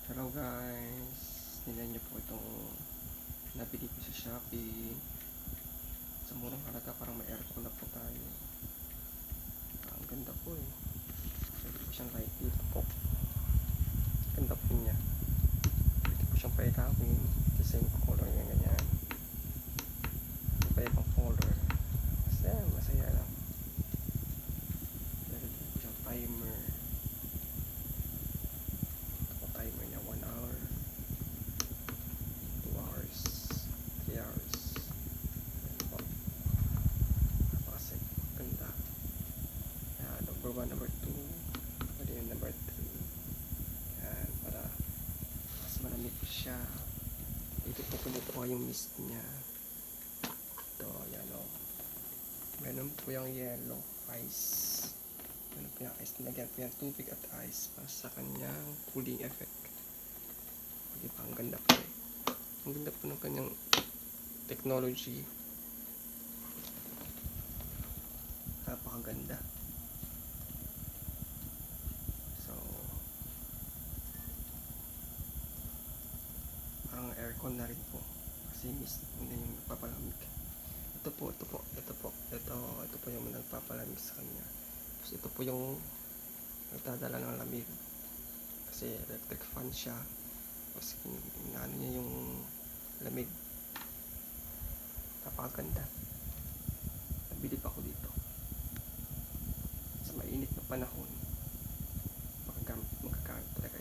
Hello guys, tingnan niyo po itong nabili ko sa Shopee. Sa murang halaga parang may aircon na po tayo. Ang ganda po eh. Pwede po siyang light dito po. Ganda po niya. Pwede po siyang paikawin. Design ko color niya ganyan. Iba ibang color. Masaya lang. Pwede po siyang timer. Ito po timer niya 1 hour. 2 hours. 3 hours. Ayan po. Napakasig. Ganda. Yan, number 1, number 2. Pwede yung number 3. Yan, para mas malamig siya. Dito po po yung mist niya. Ito, yan o. Ganun po yung yellow ice. Ganun po yung ice. Nilagyan po yung tubig at ice para sa kanyang cooling effect. Di ba? Ang ganda po eh. Ang ganda po ng kanyang technology. Napakaganda. So, parang aircon na rin po. Kasi mist po na yung nagpapalamig. Ito po yung nagpapalamig sa kanya. Tapos ito po yung nagdadala ng lamig. Kasi electric fan siya. Tapos inaano niya yung lamig. Napakaganda. Nabili pa ako dito. Sa mainit na panahon, magagamit talaga